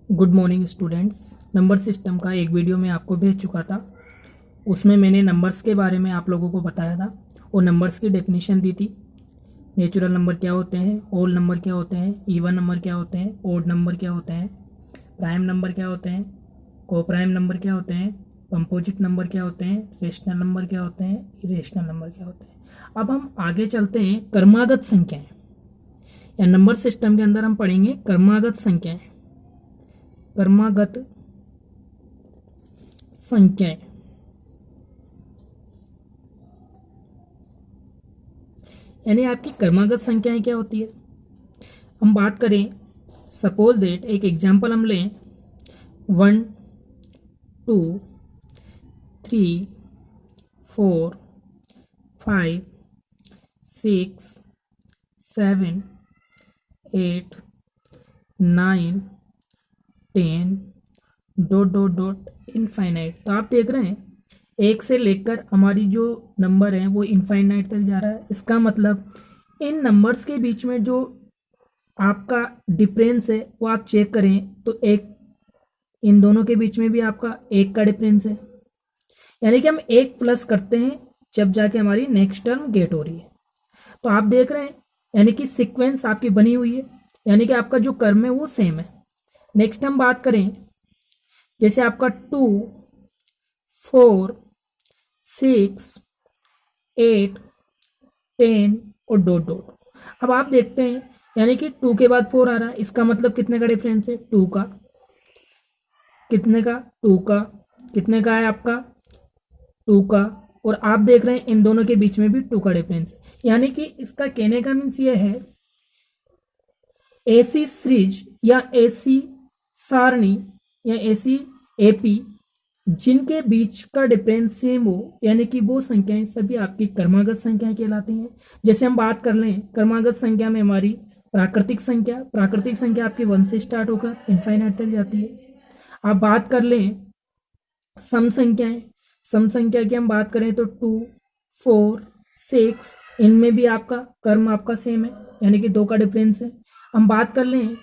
Good morning students. Number system का एक video मैं आपको भेज चुका था। उसमें मैंने नंबर्स के बारे में आप लोगों को बताया था और नंबर्स की डेफिनेशन दी थी। नेचुरल नंबर क्या होते हैं, होल नंबर क्या होते हैं, इवन नंबर क्या होते हैं, ओड नंबर क्या होते हैं, प्राइम नंबर क्या होते हैं, को प्राइम नंबर क्या होते हैं, कंपोजिट नंबर क्या होते हैं, रेशनल नंबर क्या होते हैं, इरेशनल नंबर क्या होते हैं। अब हम आगे चलते हैं। क्रमागत संख्याएं या नंबर सिस्टम के अंदर हम पढ़ेंगे क्रमागत संख्याएं। क्रमागत संख्याएं यानी आपकी क्रमागत संख्याएं क्या होती है। हम बात करें, सपोज दैट एक एग्जांपल हम लें 1 2 3 4 5 6 7 8 9 10 डॉट डॉट डॉट इनफाइनाइट। तो आप देख रहे हैं एक से लेकर हमारी जो नंबर है वो इनफाइनाइट तक जा रहा है। इसका मतलब इन नंबर्स के बीच में जो आपका डिफरेंस है वो आप चेक करें तो एक, इन दोनों के बीच में भी आपका एक का डिफरेंस है। यानी कि हम एक प्लस करते हैं जब जाके हमारी नेक्स्ट टर्म गेट हो रही है। तो आप देख रहे हैं यानी कि सीक्वेंस आपकी बनी हुई है, यानी कि आपका जो कर्म है वो सेम है। नेक्स्ट हम बात करें, जैसे आपका 2 4 6 8 10 और डॉट डॉट। अब आप देखते हैं यानी कि 2 के बाद 4 आ रहा है, इसका मतलब कितने का डिफरेंस है, 2 का। कितने का, 2 का। कितने का है आपका, 2 का। और आप देख रहे हैं इन दोनों के बीच में भी 2 का डिफरेंस। यानी कि इसका कहने का मीन्स ये है, ऐसी सीरीज या ऐसी सारणी या ऐसी एपी जिनके बीच का डिफरेंस सेम हो, यानी कि वो संख्याएं सभी आपकी क्रमागत संख्याएं कहलाती हैं। जैसे हम बात कर लें क्रमागत संख्या में हमारी प्राकृतिक संख्या आपकी 1 से स्टार्ट होकर इनफाइनाइट तक जाती है। आप बात कर लें सम संख्या की हम बात करें तो 2 4 6, इनमें भी आपका कर्म आपका सेम है, यानी कि 2 का डिफरेंस है। हम बात कर लें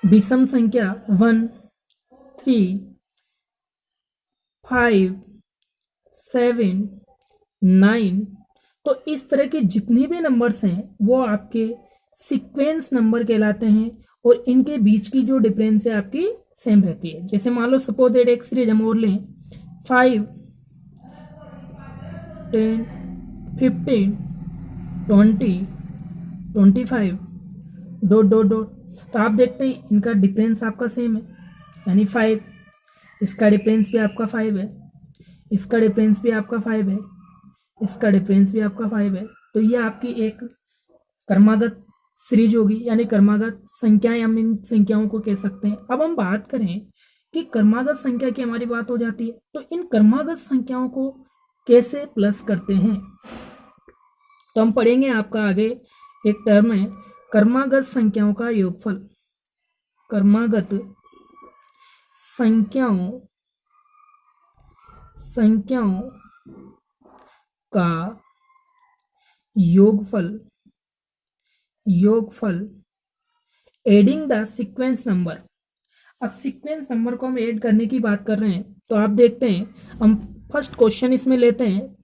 विषम संख्या 1 3 5 7 9, तो इस तरह के जितनी भी नंबर्स हैं वो आपके सीक्वेंस नंबर कहलाते हैं और इनके बीच की जो डिफरेंस है आपकी सेम रहती है। जैसे मान लो सपोज दैट एक सीरीज हम और लें 5 10 15 20 25 डॉट डॉट डॉट। तो आप देखते हैं इनका डिफरेंस आपका सेम है, यानी 5। इसका डिफरेंस भी आपका 5 है, इसका डिफरेंस भी आपका 5 है, इसका डिफरेंस भी आपका 5 है। तो ये आपकी एक क्रमागत सीरीज होगी, यानी क्रमागत संख्याएं हम इन संख्याओं को कह सकते हैं। अब हम बात करें कि क्रमागत संख्या की हमारी बात हो जाती है तो इन क्रमागत संख्याओं को कैसे प्लस करते हैं, तो हम पढ़ेंगे आपका आगे एक टर्म है क्रमागत संख्याओं का योगफल। क्रमागत संख्याओं का योगफल एडिंग द सीक्वेंस नंबर। अब सीक्वेंस नंबर को हम ऐड करने की बात कर रहे हैं तो आप देखते हैं हम फर्स्ट क्वेश्चन इसमें लेते हैं।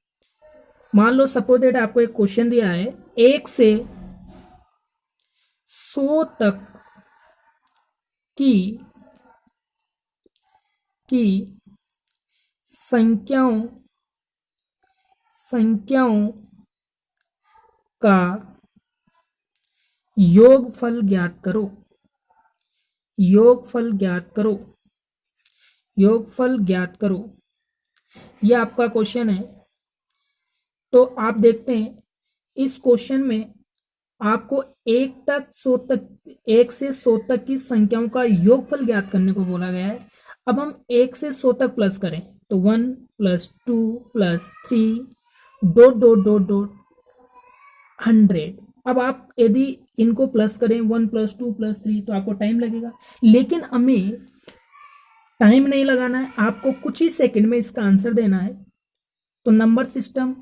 मान लो सपोज दैट आपको एक क्वेश्चन दिया है 1 से 100 तक की संख्याओं का योगफल ज्ञात करो। यह आपका क्वेश्चन है। तो आप देखते हैं इस क्वेश्चन में आपको 1 से 100 तक की संख्याओं का योगफल ज्ञात करने को बोला गया है। अब हम 1 से 100 तक प्लस करें तो 1 + 2 + 3 डॉट डॉट डॉट डॉट 100। अब आप यदि इनको प्लस करें 1 + 2 + 3 तो आपको टाइम लगेगा, लेकिन हमें टाइम नहीं लगाना है, आपको कुछ ही सेकंड में इसका आंसर देना है। तो नंबर सिस्टम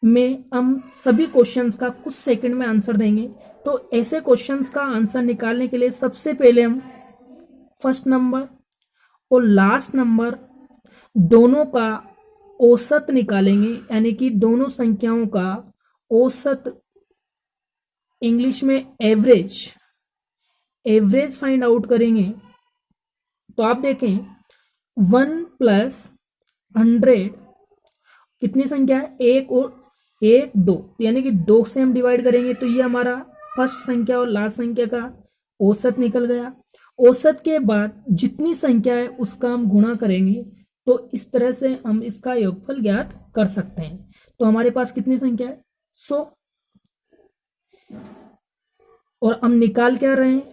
में हम सभी क्वेश्चंस का कुछ सेकंड में आंसर देंगे। तो ऐसे क्वेश्चंस का आंसर निकालने के लिए सबसे पहले हम फर्स्ट नंबर और लास्ट नंबर दोनों का औसत निकालेंगे, यानी कि दोनों संख्याओं का औसत, इंग्लिश में एवरेज, एवरेज फाइंड आउट करेंगे। तो आप देखें 1 प्लस 100 कितनी संख्या है, एक और एक दो, यानी कि दो से हम डिवाइड करेंगे तो ये हमारा फर्स्ट संख्या और लास्ट संख्या का औसत निकल गया। औसत के बाद जितनी संख्या है उसका हम गुणा करेंगे, तो इस तरह से हम इसका योगफल ज्ञात कर सकते हैं। तो हमारे पास कितनी संख्या है, 100, और हम निकाल क्या रहे हैं,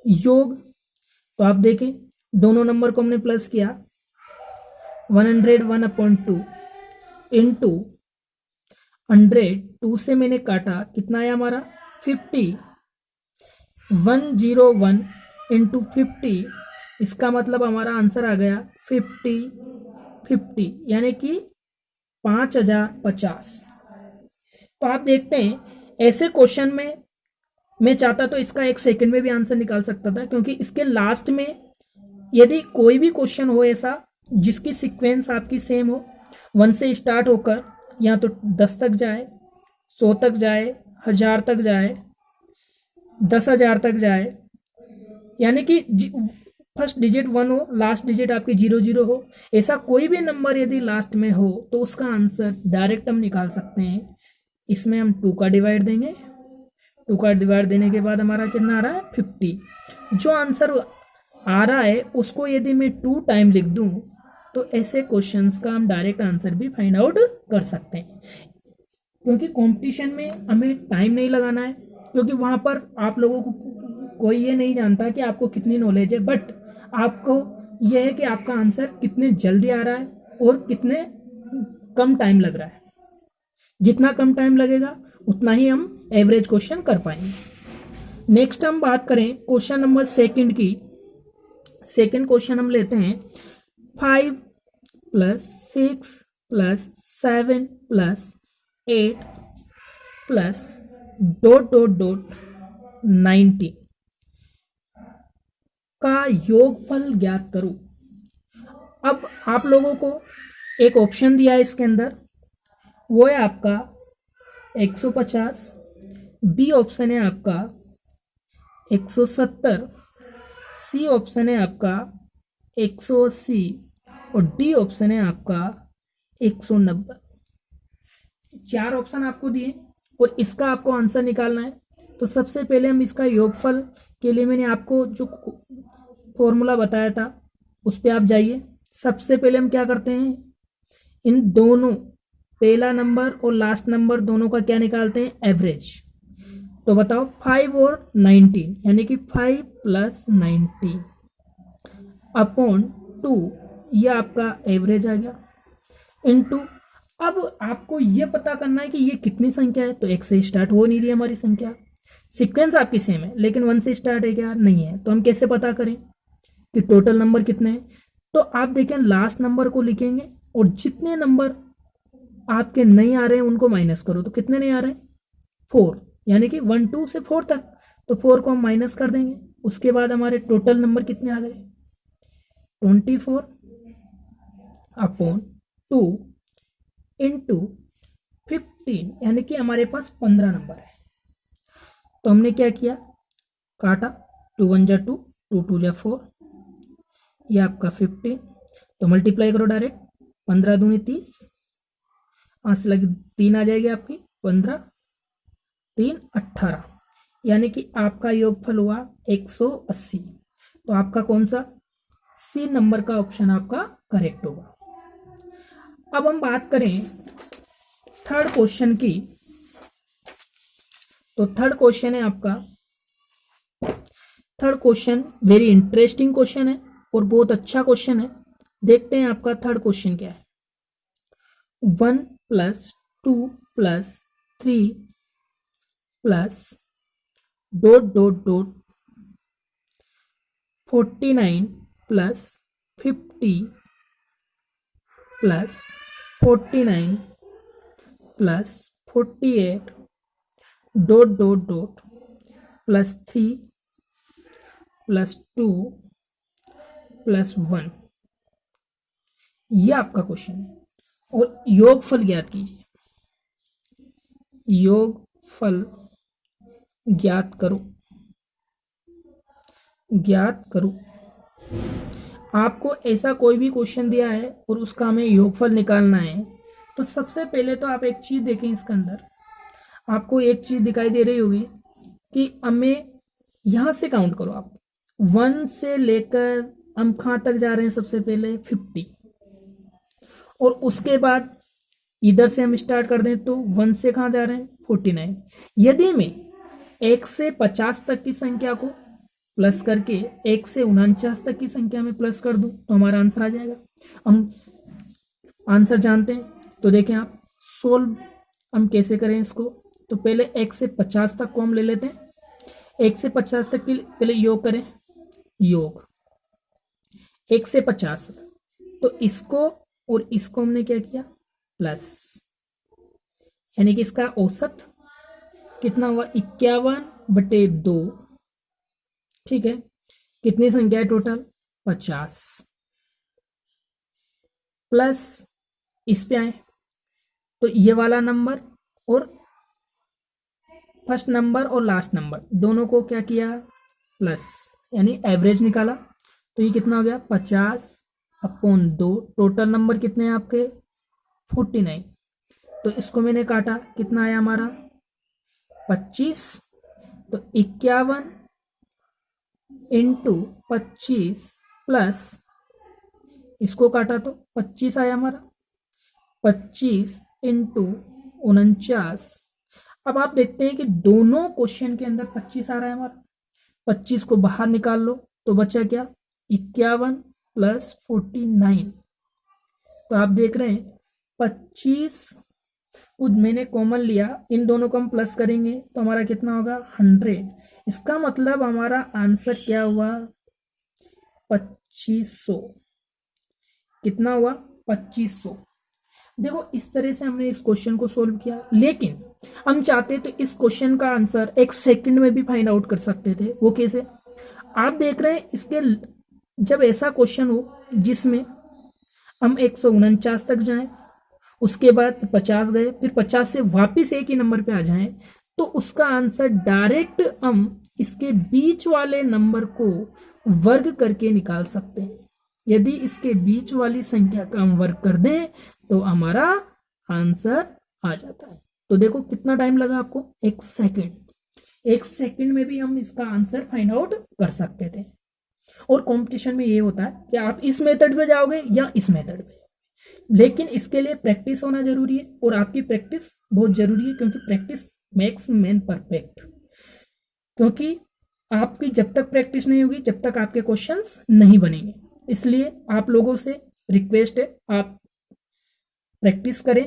योग। तो आप देखें दोनों नंबर को हमने प्लस किया, 101/2 इंटू 100, 2 से मैंने काटा, कितना आया हमारा 50, 101 इंटू 50, इसका मतलब हमारा आंसर आ गया 50, यानी कि 5050। तो आप देखते हैं ऐसे क्वेश्चन में मैं चाहता तो इसका 1 सेकंड में भी आंसर निकाल सकता था, क्योंकि इसके लास्ट में यदि कोई भी क्वेश्चन हो ऐसा जिसकी सीक्वेंस आपकी सेम हो, 1 से स्टार्ट होकर या तो 10 तक जाए, 100 तक जाए, 1000 तक जाए, 10,000 तक जाए, यानी कि फर्स्ट डिजिट 1 हो, लास्ट डिजिट आपकी 00 हो, ऐसा कोई भी नंबर यदि लास्ट में हो तो उसका आंसर डायरेक्ट हम निकाल सकते हैं। इसमें हम 2 का डिवाइड देंगे, 2 का डिवाइड देने के बाद हमारा कितना आ रहा है 50। जो आंसर आ रहा है उसको यदि मैं 2 टाइम लिख दूं तो ऐसे क्वेश्चंस का हम डायरेक्ट आंसर भी फाइंड आउट कर सकते हैं। क्योंकि कंपटीशन में हमें टाइम नहीं लगाना है, क्योंकि वहाँ पर आप लोगों को कोई ये नहीं जानता कि आपको कितनी नॉलेज है, बट आपको यह है कि आपका आंसर कितने जल्दी आ रहा है और कितने कम टाइम लग रहा है। जितना कम टाइम लगेगा उतना ही हम एवरेज क्वेश्चन कर पाएंगे। नेक्स्ट हम बात करें क्वेश्चन नंबर सेकंड की। सेकंड क्वेश्चन हम लेते हैं 5 + 6 + 7 + 8 + ... 90 का योगफल ज्ञात करो। अब आप लोगों को एक ऑप्शन दिया है इसके अंदर, वो है आपका 150, बी ऑप्शन है आपका 170, सी ऑप्शन है आपका 180 और डी ऑप्शन है आपका 190। 4 ऑप्शन आपको दिए और इसका आपको आंसर निकालना है। तो सबसे पहले हम इसका योगफल के लिए मैंने आपको जो फॉर्मूला बताया था उस पर आप जाइए। सबसे पहले हम क्या करते हैं, इन दोनों पहला नंबर और लास्ट नंबर दोनों का क्या निकालते हैं, एवरेज। तो बताओ 5 और 19, यानी कि 5 + 90 अपॉन 2, ये आपका एवरेज आ गया, इनटू। अब आपको ये पता करना है कि ये कितनी संख्या है। तो 1 से स्टार्ट हो नहीं रही हमारी संख्या, सीक्वेंस आपकी सेम है लेकिन 1 से स्टार्ट है क्या, नहीं है। तो हम कैसे पता करें कि टोटल नंबर कितने हैं। तो आप देखें लास्ट नंबर को लिखेंगे और जितने नंबर आपके नहीं आ रहे हैं उनको माइनस करो। तो कितने नहीं आ रहे हैं, 4, यानी कि 1 2 से 4 तक। तो 4 को हम माइनस कर देंगे, उसके बाद हमारे टोटल नंबर कितने आ गए, 24 अपॉन 2 इंटू 15, यानी कि हमारे पास 15 नंबर है। तो हमने क्या किया, काटा, 2 1 जा 2, 2 2 जा 4, ये आपका 15। तो मल्टीप्लाई करो डायरेक्ट, 15 दूनी 30, 8 से लगी 3 आ जाएगी आपकी, 15 3 18, यानी कि आपका योगफल हुआ 180। तो आपका कौन सा, सी नंबर का ऑप्शन आपका करेक्ट होगा। अब हम बात करें थर्ड क्वेश्चन की। तो थर्ड क्वेश्चन है आपका, third question very interesting question है और बहुत अच्छा क्वेश्चन है। देखते हैं आपका थर्ड क्वेश्चन क्या है। 1 + 2 + 3 + ... 49 + 50 + 49 + 48 ... +3 + 2 प्लस 1, ये आपका क्वेश्चन है। और योगफल ज्ञात कीजिए, योगफल ज्ञात करो, ज्ञात करो। आपको ऐसा कोई भी क्वेश्चन दिया है और उसका हमें योगफल निकालना है, तो सबसे पहले तो आप एक चीज देखें, इसके अंदर आपको एक चीज दिखाई दे रही होगी कि हमें यहां से काउंट करो आप, 1 से लेकर हम कहां तक जा रहे हैं, सबसे पहले 50, और उसके बाद इधर से हम स्टार्ट कर दें तो 1 से कहां जा रहे हैं, 49। यदि मैं 1 से 50 तक की संख्या को प्लस करके 1 से 49 तक की संख्या में प्लस कर दूं तो हमारा आंसर आ जाएगा। हम आंसर जानते हैं, तो देखें आप सोल्व हम कैसे करें इसको। तो पहले 1 से 50 तक को हम ले लेते हैं, 1 से 50 तक के पहले योग करें, योग 1 से 50 तक, तो इसको और इसको हमने क्या किया, प्लस, यानी कि इसका औसत कितना हुआ, 51/2। ठीक है, कितनी संख्या है टोटल, 50, प्लस इस पे आए तो ये वाला नंबर और फर्स्ट नंबर और लास्ट नंबर दोनों को क्या किया, प्लस, यानी एवरेज निकाला। तो ये कितना हो गया, 50/2। टोटल नंबर कितने हैं आपके, 49। तो इसको मैंने काटा, कितना आया हमारा, 25। तो 51 × 25 प्लस इसको काटा तो 25 आया हमारा, 25 × 49। अब आप देखते हैं कि दोनों क्वेश्चन के अंदर 25 आ रहा है हमारा। 25 को बाहर निकाल लो तो बचा क्या, 51 + 49। तो आप देख रहे हैं 25 को मैंने कॉमन लिया, इन दोनों को हम प्लस करेंगे तो हमारा कितना होगा, 100। इसका मतलब हमारा आंसर क्या हुआ, 2500। कितना हुआ, 2500। देखो इस तरह से हमने इस क्वेश्चन को सोल्व किया, लेकिन हम चाहते तो इस क्वेश्चन का आंसर 1 सेकंड में भी फाइंड आउट कर सकते थे। वो कैसे, आप देख रहे हैं इसके, जब ऐसा क्वेश्चन हो जिसमें हम 149 तक जाएं, उसके बाद 50 गए, फिर 50 से वापस एक ही नंबर पे आ जाएं, तो उसका आंसर डायरेक्ट हम इसके बीच वाले नंबर को वर्ग करके निकाल सकते हैं। यदि इसके बीच वाली संख्या का हम वर्ग कर दें तो हमारा आंसर आ जाता है। तो देखो कितना टाइम लगा आपको, 1 सेकंड। 1 सेकंड में भी हम इसका आंसर फाइंड आउट कर सकते थे। और कंपटीशन में ये होता है कि आप इस मेथड पे जाओगे या इस मेथड पे, लेकिन इसके लिए प्रैक्टिस होना जरूरी है, और आपकी प्रैक्टिस बहुत जरूरी है, क्योंकि प्रैक्टिस मेक्स मैन परफेक्ट। क्योंकि आपकी जब तक प्रैक्टिस नहीं होगी, जब तक आपके क्वेश्चंस नहीं बनेंगे। इसलिए आप लोगों से रिक्वेस्ट है, आप प्रैक्टिस करें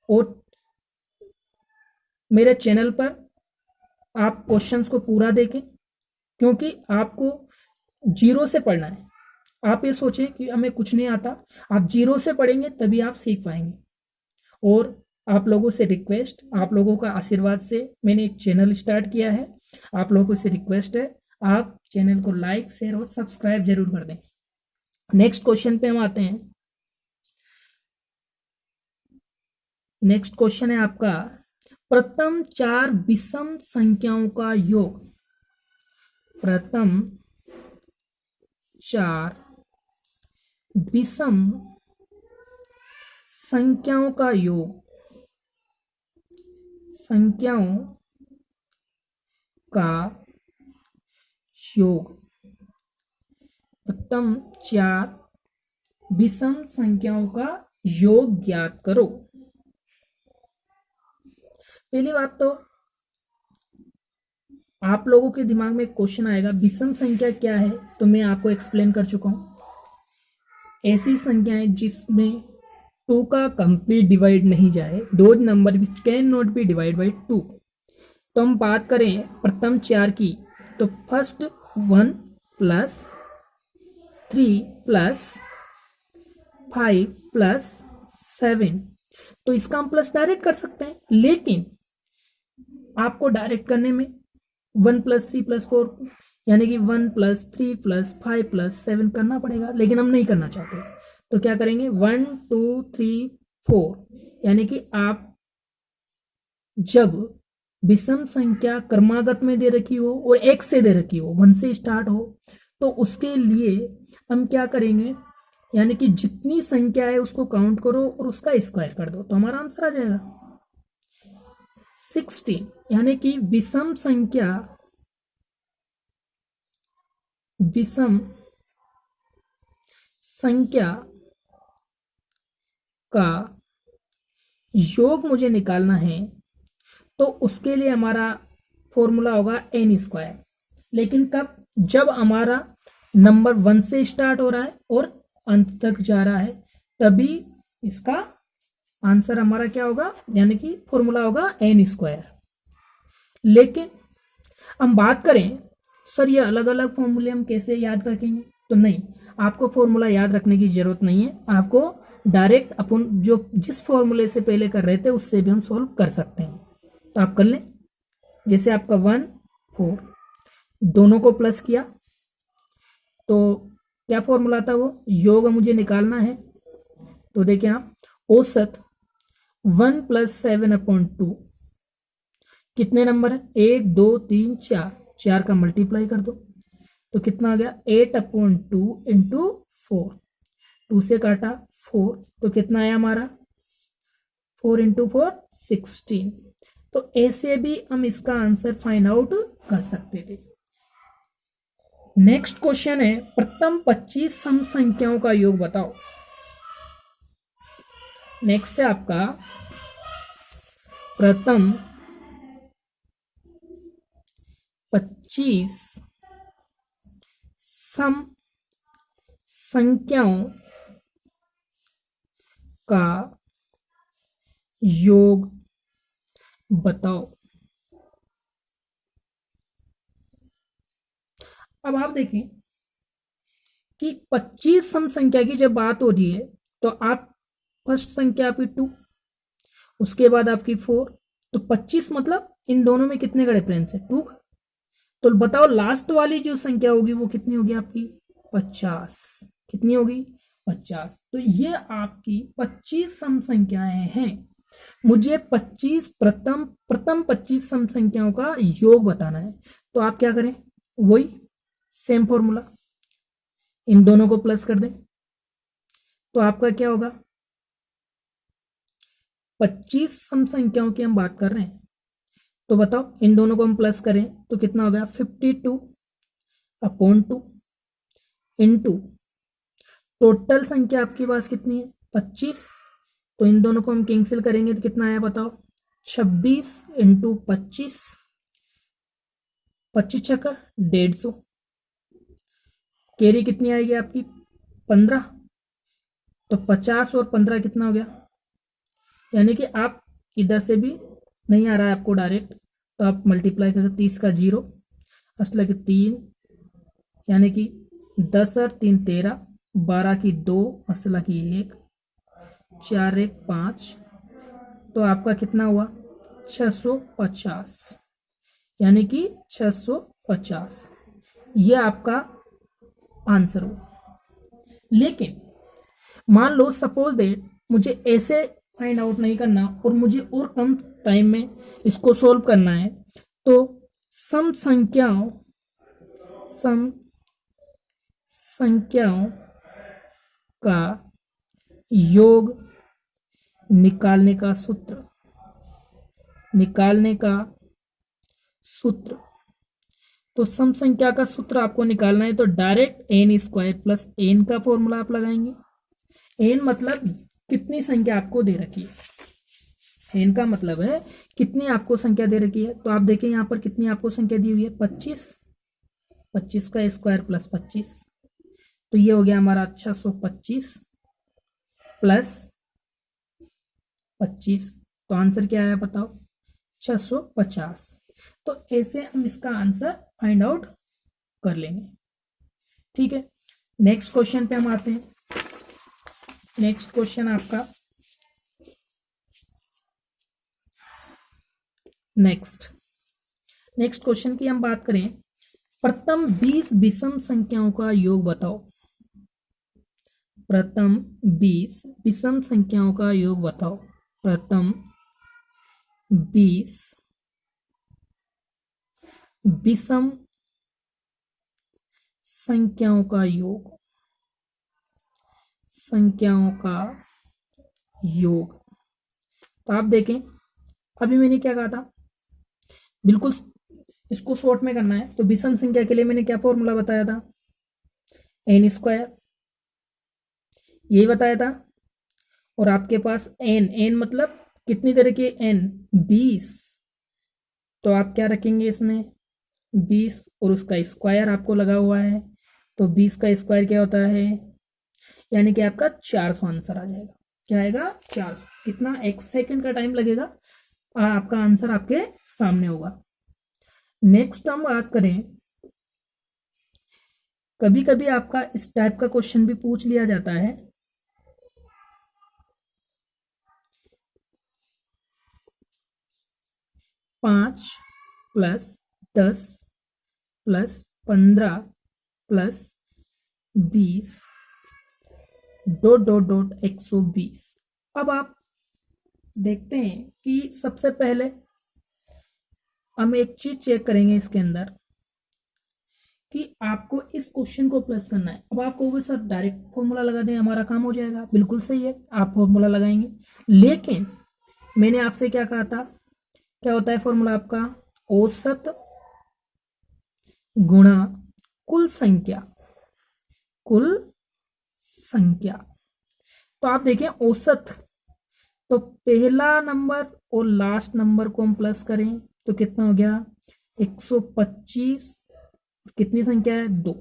और मेरे चैनल पर आप क्वेश्चंस को पूरा देखें, क्योंकि आपको 0 से पढ़ना है। आप ये सोचें कि हमें कुछ नहीं आता, आप 0 से पढ़ेंगे तभी आप सीख पाएंगे। और आप लोगों से रिक्वेस्ट, आप लोगों का आशीर्वाद से मैंने एक चैनल स्टार्ट किया है। आप लोगों से रिक्वेस्ट है, आप चैनल को लाइक, शेयर और सब्सक्राइब जरूर कर दें। नेक्स्ट क्वेश्चन पे हम आते हैं। नेक्स्ट क्वेश्चन है आपका, प्रथम 4 विषम संख्याओं का योग। प्रथम 4 विषम संख्याओं का योग, संख्याओं का योग। प्रथम 4 विषम संख्याओं का योग ज्ञात करो। पहली बात तो आप लोगों के दिमाग में क्वेश्चन आएगा, विषम संख्या क्या है, तो मैं आपको एक्सप्लेन कर चुका हूं। ऐसी संख्याएं जिसमें 2 का कंप्लीट डिवाइड नहीं जाए, those number which can not be divide by 2। तो हम बात करें प्रथम 4 की, तो फर्स्ट 1 + 3 + 5 + 7, तो इसका हम प्लस डायरेक्ट कर सकते हैं, लेकिन आपको डायरेक्ट करने में 1 + 3 + 4 यानी कि 1+3+5+7 करना पड़ेगा, लेकिन हम नहीं करना चाहते। तो क्या करेंगे, 1 2 3 4, यानी कि आप जब विषम संख्या क्रमागत में दे रखी हो और एक से दे रखी हो, 1 से स्टार्ट हो, तो उसके लिए हम क्या करेंगे, यानी कि जितनी संख्या है उसको काउंट करो और उसका स्क्वायर कर दो, तो हमारा आंसर आ जाएगा 16। यानी कि विषम संख्या का योग मुझे निकालना है, तो उसके लिए हमारा फॉर्मूला होगा एन स्क्वायर। लेकिन कब, जब हमारा नंबर 1 से स्टार्ट हो रहा है और अंत तक जा रहा है, तभी इसका आंसर हमारा क्या होगा, यानी कि फॉर्मूला होगा एन स्क्वायर। लेकिन हम बात करें सर ये अलग अलग फॉर्मूले हम कैसे याद रखेंगे, तो नहीं, आपको फॉर्मूला याद रखने की जरूरत नहीं है। आपको डायरेक्ट अपन जो जिस फॉर्मूले से पहले कर रहे थे उससे भी हम सॉल्व कर सकते हैं। तो आप कर लें, जैसे आपका 1 4, दोनों को प्लस किया तो क्या फॉर्मूला था, वो योग मुझे निकालना है। तो देखिए आप, औसत 1+7/2 कितने नंबर है, 1 2 3 4, 4 का मल्टीप्लाई कर दो तो कितना आ गया, 8/2 इंटू 4, 2 से काटा 4, तो कितना आया हमारा, 4 इंटू 4 16। तो ऐसे भी हम इसका आंसर फाइंड आउट कर सकते थे। नेक्स्ट क्वेश्चन है, प्रथम 25 सम संख्याओं का योग बताओ। नेक्स्ट है आपका प्रथम 25 सम संख्याओं का योग बताओ। अब आप देखें कि 25 सम संख्या की जब बात हो रही है, तो आप फर्स्ट संख्या आपकी 2, उसके बाद आपकी 4, तो 25 मतलब इन दोनों में कितने का डिफरेंस है, 2 का। तो बताओ लास्ट वाली जो संख्या होगी वो कितनी होगी आपकी, 50। कितनी होगी, 50। तो ये आपकी 25 सम संख्याएं हैं। मुझे 25 प्रथम 25 सम संख्याओं का योग बताना है। तो आप क्या करें, वही सेम फॉर्मूला, इन दोनों को प्लस कर दें, तो आपका क्या होगा, 25 सम संख्याओं की हम बात कर रहे हैं, तो बताओ इन दोनों को हम प्लस करें तो कितना हो गया, 52/2 इंटू टोटल संख्या आपके पास कितनी है, 25, तो इन दोनों को हम कैंसिल करेंगे तो कितना आया बताओ, 26 इंटू 25, 25 छक्का 150, कैरी कितनी आएगी आपकी 15, तो 50 और 15 कितना हो गया, यानी कि आप इधर से भी नहीं आ रहा है आपको डायरेक्ट, तो आप मल्टीप्लाई करें, 30 का 0, असला की 3, यानी कि 10 और 3 13, 12 की 2, असला की 1, 4 1 5, तो आपका कितना हुआ 650, यानी कि 650, ये आपका आंसर हुआ। लेकिन मान लो सपोज दैट मुझे ऐसे फाइंड आउट नहीं करना और मुझे और कम टाइम में इसको सॉल्व करना है, तो सम संख्याओं का योग निकालने का सूत्र, तो सम संख्या का सूत्र आपको निकालना है, तो direct N square plus N का फॉर्मूला आप लगाएंगे। एन मतलब कितनी संख्या आपको दे रखी है, एन का मतलब है कितनी आपको संख्या दे रखी है। तो आप देखें यहाँ पर कितनी आपको संख्या दी हुई है, 25, 25 का स्क्वायर प्लस 25, तो ये हो गया हमारा 625 प्लस 25, तो आंसर क्या आया बताओ, 650। तो ऐसे हम इसका आंसर फाइंड आउट कर लेंगे। ठीक है, नेक्स्ट क्वेश्चन पे हम आते हैं। नेक्स्ट क्वेश्चन आपका नेक्स्ट क्वेश्चन की हम बात करें प्रथम 20 विषम संख्याओं का योग बताओ। प्रथम 20 विषम संख्याओं का योग बताओ। प्रथम 20 विषम संख्याओं का योग। संख्याओं का योग। तो आप देखें, अभी मैंने क्या कहा था, बिल्कुल इसको शॉर्ट में करना है। तो विषम संख्या के लिए मैंने क्या फॉर्मूला बताया था, एन स्क्वायर, यही बताया था। और आपके पास एन मतलब कितनी तरह के एन, 20, तो आप क्या रखेंगे इसमें 20 और उसका स्क्वायर आपको लगा हुआ है। तो 20 का स्क्वायर क्या होता है, यानी कि आपका 400 आंसर आ जाएगा। क्या आएगा, 400। कितना, 1 सेकंड का टाइम लगेगा और आपका आंसर आपके सामने होगा। नेक्स्ट हम बात करें, कभी कभी आपका इस टाइप का क्वेश्चन भी पूछ लिया जाता है। पांच plus 10 plus 15 plus 20 dot dot dot 120। अब आप देखते हैं कि सबसे पहले हम एक चीज चेक करेंगे इसके अंदर कि आपको इस क्वेश्चन को प्लस करना है। अब आप कहोगे सर डायरेक्ट फॉर्मूला लगा दें हमारा काम हो जाएगा, बिल्कुल सही है, आप फॉर्मूला लगाएंगे। लेकिन मैंने आपसे क्या कहा था, क्या होता है फॉर्मूला आपका, औसत गुणा कुल संख्या। कुल संख्या। तो आप देखें औसत, तो पहला नंबर और लास्ट नंबर को हम प्लस करें तो कितना हो गया, 125। कितनी संख्या है, 2।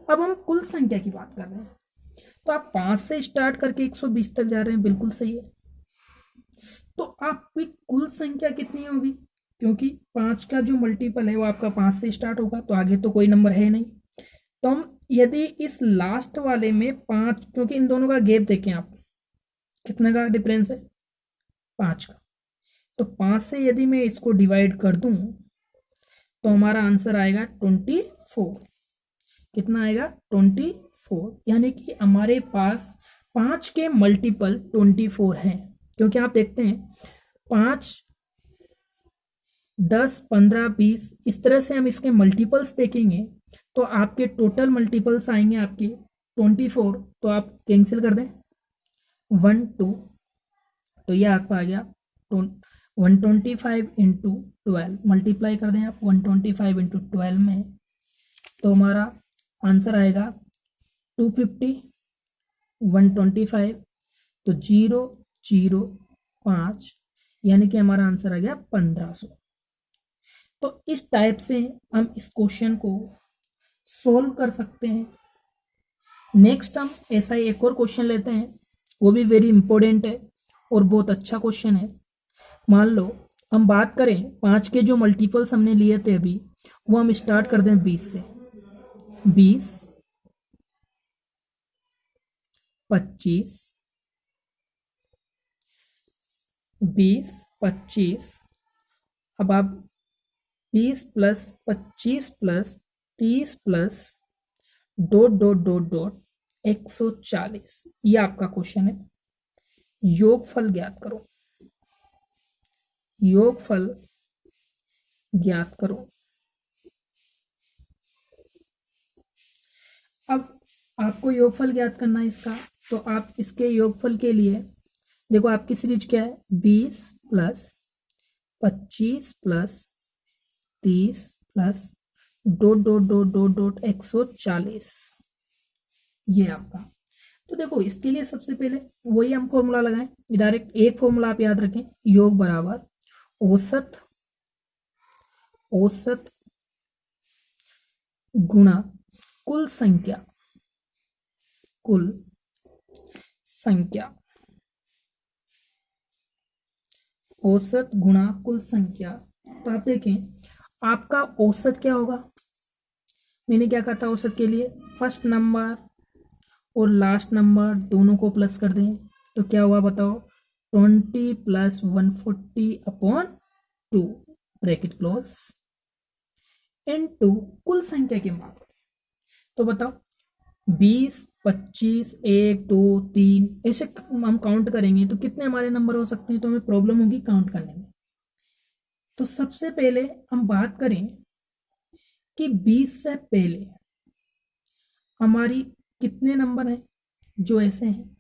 अब हम कुल संख्या की बात कर रहे हैं, तो आप 5 से स्टार्ट करके 120 तक जा रहे हैं, बिल्कुल सही है। तो आपकी कुल संख्या कितनी होगी, क्योंकि 5 का जो मल्टीपल है वो आपका 5 से स्टार्ट होगा, तो आगे तो कोई नंबर है नहीं। तो हम यदि इस लास्ट वाले में 5, क्योंकि इन दोनों का गैप देखें आप, कितने का डिफरेंस है, 5 का। तो 5 से यदि मैं इसको डिवाइड कर दूं तो हमारा आंसर आएगा 24। कितना आएगा, 24। यानी कि हमारे पास 5 के मल्टीपल 24 हैं। क्योंकि आप देखते हैं 5, 10, 15, 20, इस तरह से हम इसके मल्टीपल्स देखेंगे तो आपके टोटल मल्टीपल्स आएंगे आपके 24। तो आप कैंसिल कर दें 1, 2, तो ये आपका आ गया 125 इंटू 12। मल्टीप्लाई कर दें आप 125 इंटू 12 में, तो हमारा आंसर आएगा 250, 125, तो 005, यानी कि हमारा आंसर आ गया 1500। तो इस टाइप से हम इस क्वेश्चन को सोल्व कर सकते हैं। नेक्स्ट हम ऐसा ही एक और क्वेश्चन लेते हैं, वो भी वेरी इंपॉर्टेंट है और बहुत अच्छा क्वेश्चन है। मान लो हम बात करें 5 के जो मल्टीपल्स हमने लिए थे अभी, वो हम स्टार्ट कर दें 20 से। 20, 25, 20, 25। अब आप 20 plus 25 plus 30 plus dot dot dot dot 140, ये आपका क्वेश्चन है। योगफल ज्ञात करो। योगफल ज्ञात करो। अब आपको योगफल ज्ञात करना है इसका, तो आप इसके योगफल के लिए देखो आपकी सीरीज क्या है, 20 plus 25 plus 30 plus dot dot dot dot dot 140, ये आपका। तो देखो इसके लिए सबसे पहले वही हम फॉर्मूला लगाएं, डायरेक्ट एक फॉर्मूला आप याद रखें, योग बराबर औसत, औसत गुणा कुल संख्या, कुल संख्या। औसत गुणा कुल संख्या। तो आप देखें आपका औसत क्या होगा, मैंने क्या कहा था औसत के लिए, फर्स्ट नंबर और लास्ट नंबर दोनों को प्लस कर दें तो क्या हुआ बताओ, 20 plus 140 upon 2 bracket close into कुल संख्या की बात करें तो बताओ 20, 25, 1, 2, 3 ऐसे हम काउंट करेंगे तो कितने हमारे नंबर हो सकते हैं, तो हमें प्रॉब्लम होगी काउंट करने में। तो सबसे पहले हम बात करें कि 20 से पहले हमारी कितने नंबर हैं जो ऐसे हैं।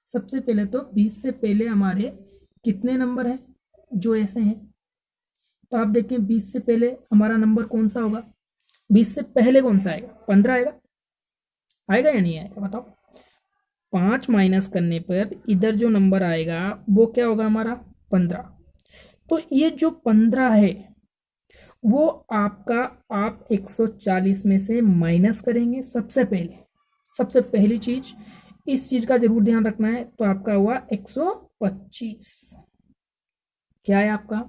सबसे पहले तो 20 से पहले हमारे कितने नंबर हैं जो ऐसे हैं। तो आप देखें 20 से पहले हमारा नंबर कौन सा होगा, 20 से पहले कौन सा आएगा, 15 आएगा, आएगा या नहीं आएगा बताओ। 5 माइनस करने पर इधर जो नंबर आएगा वो क्या होगा हमारा 15। तो ये जो 15 है वो आपका आप 140 में से माइनस करेंगे। सबसे पहली चीज इस चीज का जरूर ध्यान रखना है। तो आपका हुआ 125, क्या है आपका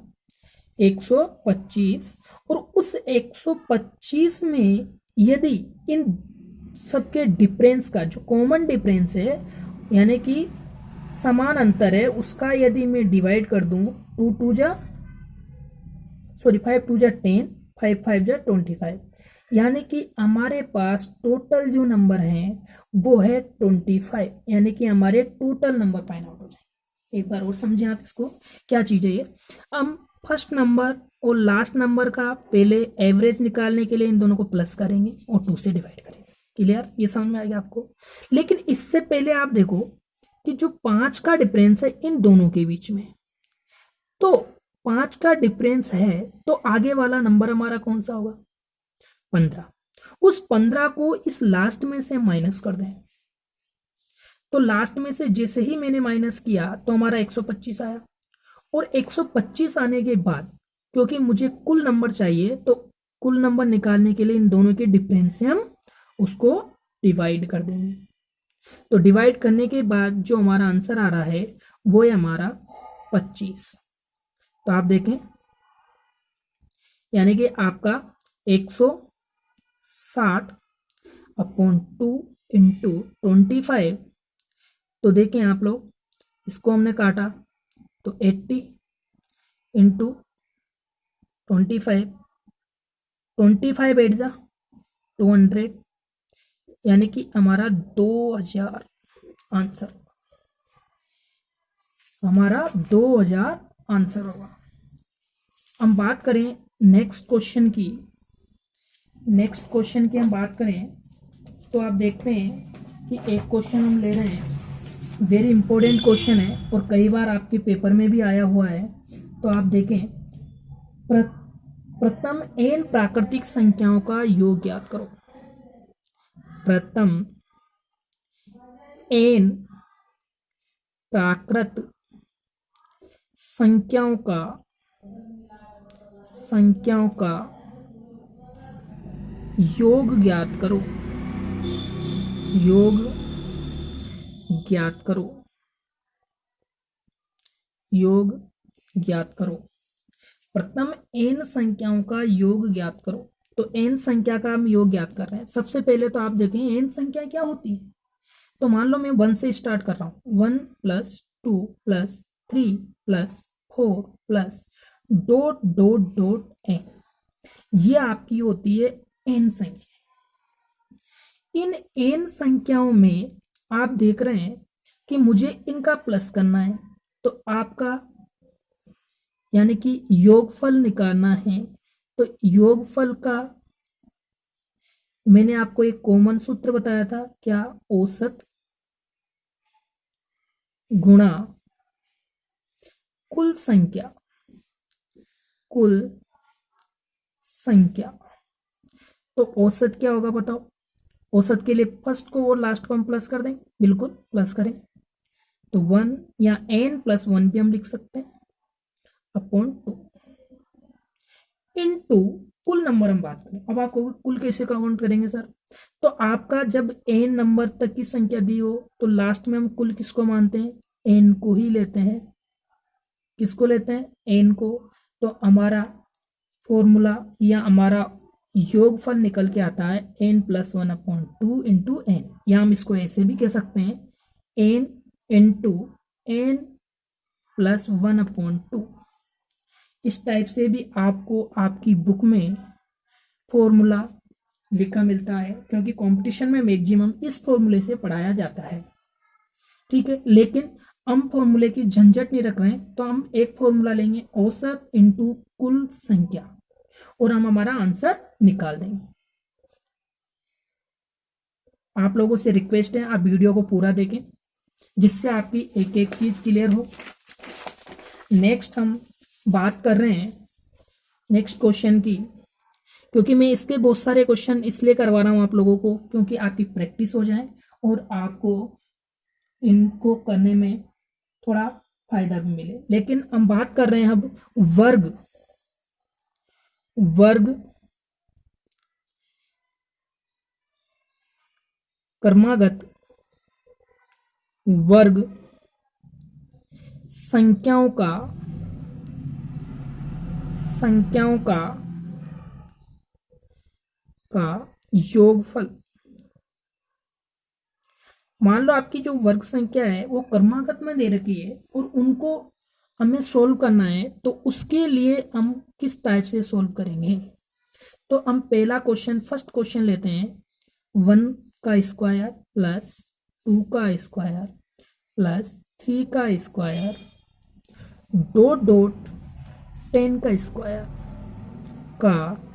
125। और उस 125 में यदि इन सबके डिफरेंस का जो कॉमन डिफरेंस है यानी कि समान अंतर है उसका यदि मैं डिवाइड कर दूं 5 टू जा 10, 5 5 जा 25, यानी कि हमारे पास टोटल जो नंबर है वो है 25, यानी कि हमारे टोटल नंबर फाइंड आउट हो जाए। एक बार और समझें आप इसको, क्या चीज है ये। हम फर्स्ट नंबर और लास्ट नंबर का पहले एवरेज निकालने के लिए इन दोनों को प्लस करेंगे और 2 से डिवाइड करेंगे। क्लियर, ये समझ में आएगा आपको। लेकिन इससे पहले आप देखो कि जो 5 का डिफरेंस है इन दोनों के बीच में, तो 5 का डिफरेंस है तो आगे वाला नंबर हमारा कौन सा होगा 15। उस 15 को इस लास्ट में से माइनस कर दें। तो लास्ट में से जैसे ही मैंने माइनस किया तो हमारा 125 आया। और 125 आने के बाद क्योंकि मुझे कुल नंबर चाहिए तो कुल नंबर निकालने के लिए इन दोनों के डिफरेंस से हम उसको डिवाइड कर देंगे। तो डिवाइड करने के बाद जो हमारा आंसर आ रहा है वो है हमारा 25। तो आप देखें यानी कि आपका 160/2 इंटू 25। तो देखें आप लोग इसको हमने काटा तो 80 इंटू 25, 25 8 जा 200, यानी कि हमारा 2000 आंसर, हमारा 2000 आंसर होगा। हम बात करें नेक्स्ट क्वेश्चन की हम बात करें तो आप देखते हैं कि एक क्वेश्चन हम ले रहे हैं, वेरी इंपॉर्टेंट क्वेश्चन है और कई बार आपके पेपर में भी आया हुआ है। तो आप देखें प्रथम n प्राकृतिक संख्याओं का योग ज्ञात करो। प्रथम n प्राकृत संख्याओं का योग ज्ञात करो। योग ज्ञात करो। योग ज्ञात करो। प्रथम n संख्याओं का योग ज्ञात करो। तो n संख्या का हम योग ज्ञात कर रहे हैं। सबसे पहले तो आप देखें n संख्या क्या होती है। तो मान लो मैं 1 से स्टार्ट कर रहा हूं, 1 + 2 + 3 + 4 + ... n, ये आपकी होती है n संख्या। इन n संख्याओं में आप देख रहे हैं कि मुझे इनका प्लस करना है। तो आपका यानी कि योगफल निकालना है। तो योगफल का मैंने आपको एक कॉमन सूत्र बताया था, क्या, औसत गुणा कुल संख्या। तो औसत क्या होगा बताओ। औसत के लिए फर्स्ट को और लास्ट को हम प्लस कर दें, बिल्कुल प्लस करें। तो 1 या n+1 भी हम लिख सकते हैं अपॉन 2 इनटू कुल नंबर हम बात करें। अब आपको कुल कैसे काउंट करेंगे सर। तो आपका जब n नंबर तक की संख्या दी हो तो लास्ट में हम कुल किसको मानते हैं, n को ही लेते हैं। किसको लेते हैं, n को। तो हमारा फॉर्मूला या हमारा योगफल निकल के आता है n+1/2 इंटू n, या हम इसको ऐसे भी कह सकते हैं n इंटू n+1/2। इस टाइप से भी आपको आपकी बुक में फॉर्मूला लिखा मिलता है, क्योंकि कंपटीशन में मैक्सिमम इस फॉर्मूले से पढ़ाया जाता है। ठीक है, लेकिन हम फॉर्मूले की झंझट नहीं रख रहे हैं, तो हम एक फॉर्मूला लेंगे औसत इंटू कुल संख्या और हम हमारा आंसर निकाल देंगे। आप लोगों से रिक्वेस्ट है आप वीडियो को पूरा देखें, जिससे आपकी एक एक चीज क्लियर हो। नेक्स्ट हम बात कर रहे हैं नेक्स्ट क्वेश्चन की, क्योंकि मैं इसके बहुत सारे क्वेश्चन इसलिए करवा रहा हूं आप लोगों को, क्योंकि आपकी प्रैक्टिस हो जाए और आपको इनको करने में थोड़ा फायदा भी मिले। लेकिन हम बात कर रहे हैं अब वर्ग क्रमागत वर्ग संख्याओं का योगफल। मान लो आपकी जो वर्ग संख्या है वो क्रमागत में दे रखी है और उनको हमें सोल्व करना है, तो उसके लिए हम किस टाइप से सोल्व करेंगे। तो हम फर्स्ट क्वेश्चन लेते हैं, 1 का स्क्वायर प्लस 2 का स्क्वायर प्लस 3 का स्क्वायर डॉट डॉट 10 का स्क्वायर का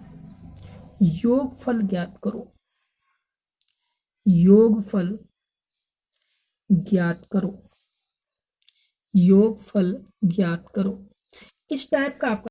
योगफल ज्ञात करो। योगफल ज्ञात करो। इस टाइप का आपका